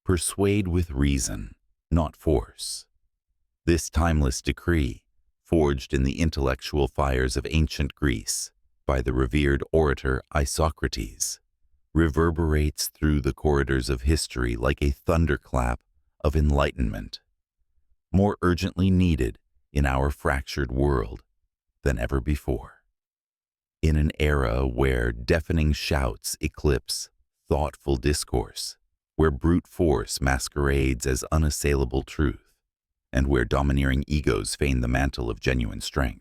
Persuade with reason, not force. This timeless decree, forged in the intellectual fires of ancient Greece by the revered orator Isocrates, reverberates through the corridors of history like a thunderclap of enlightenment, more urgently needed in our fractured world than ever before. In an era where deafening shouts eclipse thoughtful discourse, where brute force masquerades as unassailable truth, and where domineering egos feign the mantle of genuine strength,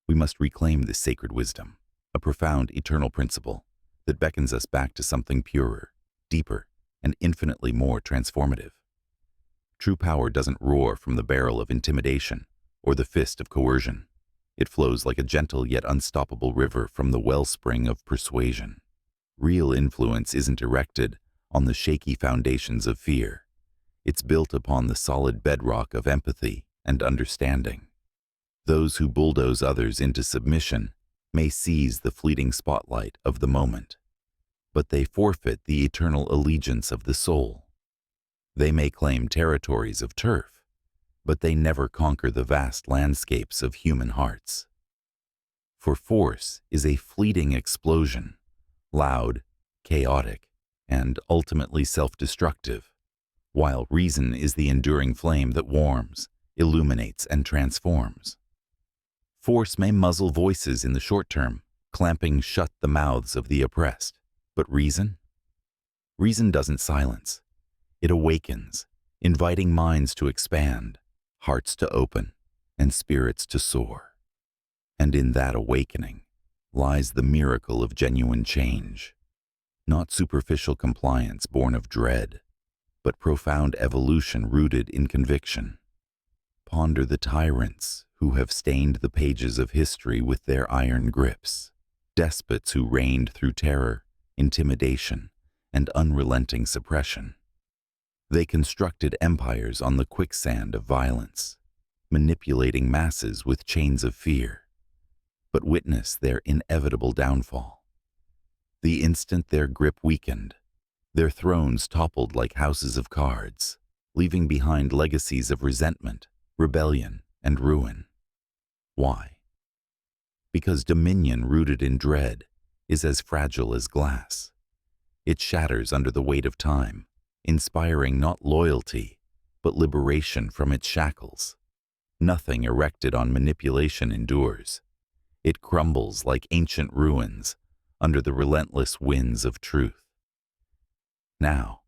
we must reclaim this sacred wisdom, a profound eternal principle that beckons us back to something purer, deeper, and infinitely more transformative. True power doesn't roar from the barrel of intimidation or the fist of coercion. It flows like a gentle yet unstoppable river from the wellspring of persuasion. Real influence isn't erected on the shaky foundations of fear. It's built upon the solid bedrock of empathy and understanding. Those who bulldoze others into submission may seize the fleeting spotlight of the moment, but they forfeit the eternal allegiance of the soul. They may claim territories of turf, but they never conquer the vast landscapes of human hearts. For force is a fleeting explosion, loud, chaotic, and ultimately self-destructive, while reason is the enduring flame that warms, illuminates, and transforms. Force may muzzle voices in the short term, clamping shut the mouths of the oppressed. But reason? Reason doesn't silence. It awakens, inviting minds to expand, hearts to open, and spirits to soar. And in that awakening lies the miracle of genuine change. Not superficial compliance born of dread, but profound evolution rooted in conviction. Ponder the tyrants who have stained the pages of history with their iron grips, despots who reigned through terror, intimidation, and unrelenting suppression. They constructed empires on the quicksand of violence, manipulating masses with chains of fear, but witness their inevitable downfall. The instant their grip weakened, their thrones toppled like houses of cards, leaving behind legacies of resentment, rebellion, and ruin. Why? Because dominion rooted in dread is as fragile as glass. It shatters under the weight of time, inspiring not loyalty, but liberation from its shackles. Nothing erected on manipulation endures. It crumbles like ancient ruins under the relentless winds of truth. Now,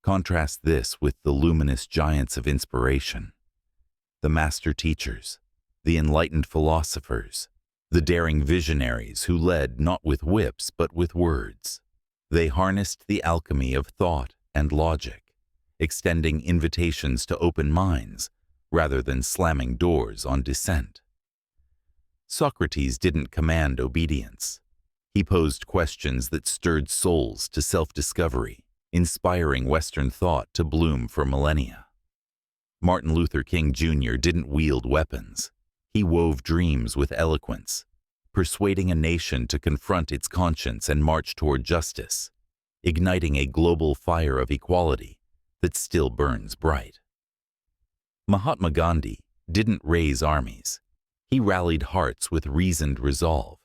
contrast this with the luminous giants of inspiration, the master teachers, the enlightened philosophers, the daring visionaries who led not with whips but with words. They harnessed the alchemy of thought and logic, extending invitations to open minds rather than slamming doors on dissent. Socrates didn't command obedience. He posed questions that stirred souls to self-discovery, inspiring Western thought to bloom for millennia. Martin Luther King Jr. didn't wield weapons. He wove dreams with eloquence, persuading a nation to confront its conscience and march toward justice, igniting a global fire of equality that still burns bright. Mahatma Gandhi didn't raise armies. He rallied hearts with reasoned resolve,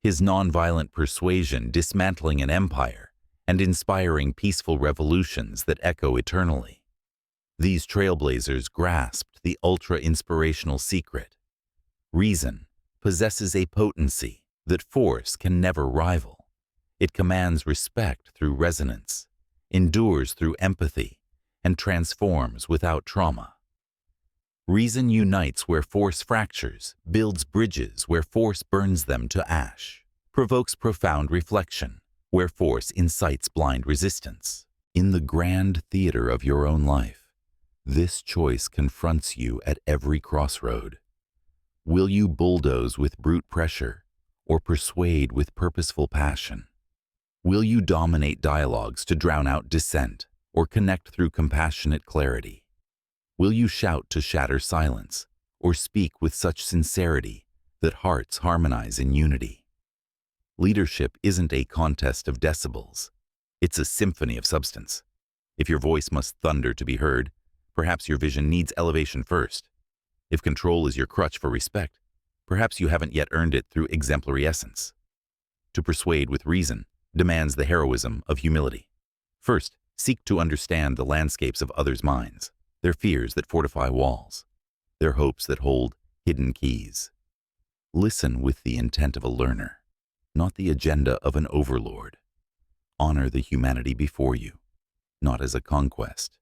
his nonviolent persuasion dismantling an empire and inspiring peaceful revolutions that echo eternally. These trailblazers grasped the ultra-inspirational secret. Reason possesses a potency that force can never rival. It commands respect through resonance, endures through empathy, and transforms without trauma. Reason unites where force fractures, builds bridges where force burns them to ash, provokes profound reflection where force incites blind resistance. In the grand theater of your own life, this choice confronts you at every crossroad. Will you bulldoze with brute pressure or persuade with purposeful passion? Will you dominate dialogues to drown out dissent or connect through compassionate clarity? Will you shout to shatter silence or speak with such sincerity that hearts harmonize in unity? Leadership isn't a contest of decibels. It's a symphony of substance. If your voice must thunder to be heard, perhaps your vision needs elevation first. If control is your crutch for respect, perhaps you haven't yet earned it through exemplary essence. To persuade with reason demands the heroism of humility. First, seek to understand the landscapes of others' minds, their fears that fortify walls, their hopes that hold hidden keys. Listen with the intent of a learner, not the agenda of an overlord. Honor the humanity before you, not as a conquest,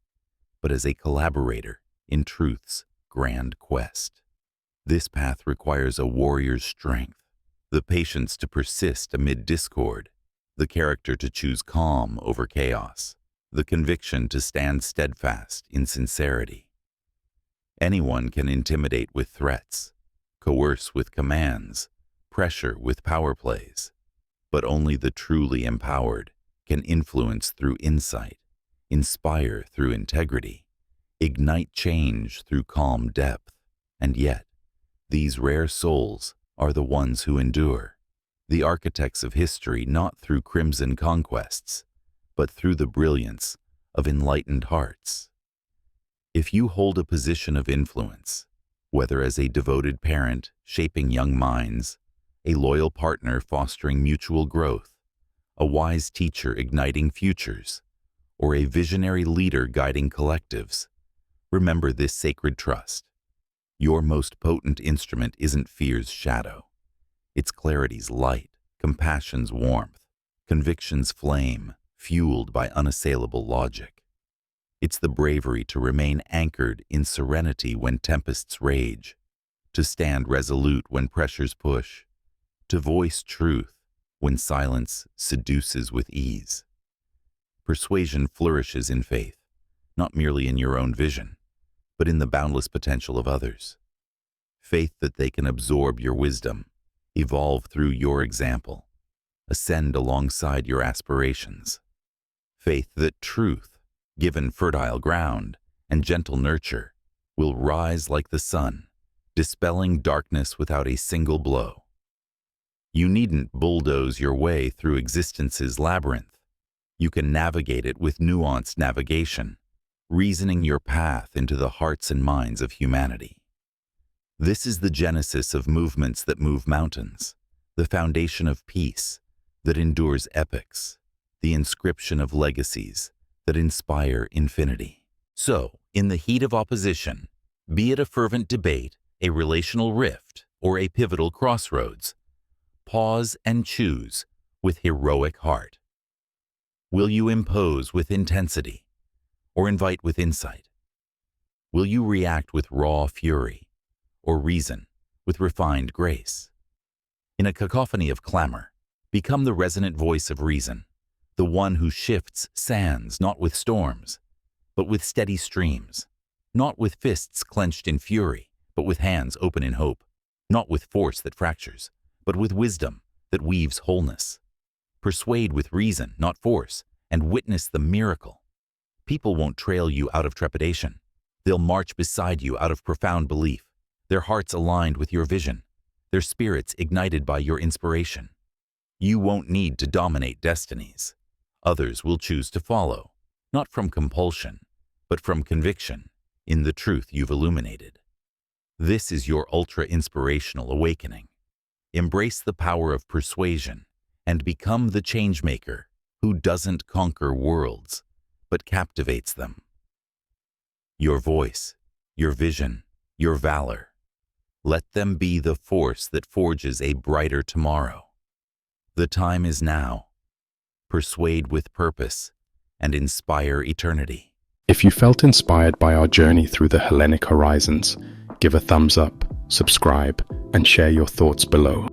but as a collaborator in truth's grand quest. This path requires a warrior's strength, the patience to persist amid discord, the character to choose calm over chaos, the conviction to stand steadfast in sincerity. Anyone can intimidate with threats, coerce with commands, pressure with power plays, but only the truly empowered can influence through insight, inspire through integrity, ignite change through calm depth. And yet, these rare souls are the ones who endure, the architects of history, not through crimson conquests, but through the brilliance of enlightened hearts. If you hold a position of influence, whether as a devoted parent shaping young minds, a loyal partner fostering mutual growth, a wise teacher igniting futures, or a visionary leader guiding collectives, remember this sacred trust. Your most potent instrument isn't fear's shadow. It's clarity's light, compassion's warmth, conviction's flame, fueled by unassailable logic. It's the bravery to remain anchored in serenity when tempests rage, to stand resolute when pressures push, to voice truth when silence seduces with ease. Persuasion flourishes in faith, not merely in your own vision, but in the boundless potential of others. Faith that they can absorb your wisdom, evolve through your example, ascend alongside your aspirations. Faith that truth, given fertile ground and gentle nurture, will rise like the sun, dispelling darkness without a single blow. You needn't bulldoze your way through existence's labyrinth. You can navigate it with nuanced navigation, reasoning your path into the hearts and minds of humanity. This is the genesis of movements that move mountains, the foundation of peace that endures epics, the inscription of legacies that inspire infinity. So, in the heat of opposition, be it a fervent debate, a relational rift, or a pivotal crossroads, pause and choose with heroic heart. Will you impose with intensity or invite with insight? Will you react with raw fury or reason with refined grace? In a cacophony of clamor, become the resonant voice of reason, the one who shifts sands not with storms, but with steady streams, not with fists clenched in fury, but with hands open in hope, not with force that fractures, but with wisdom that weaves wholeness. Persuade with reason, not force, and witness the miracle. People won't trail you out of trepidation. They'll march beside you out of profound belief, their hearts aligned with your vision, their spirits ignited by your inspiration. You won't need to dominate destinies. Others will choose to follow, not from compulsion, but from conviction in the truth you've illuminated. This is your ultra-inspirational awakening. Embrace the power of persuasion and become the changemaker who doesn't conquer worlds, but captivates them. Your voice, your vision, your valor, let them be the force that forges a brighter tomorrow. The time is now. Persuade with purpose and inspire eternity. If you felt inspired by our journey through the Hellenic horizons, give a thumbs up, subscribe, and share your thoughts below.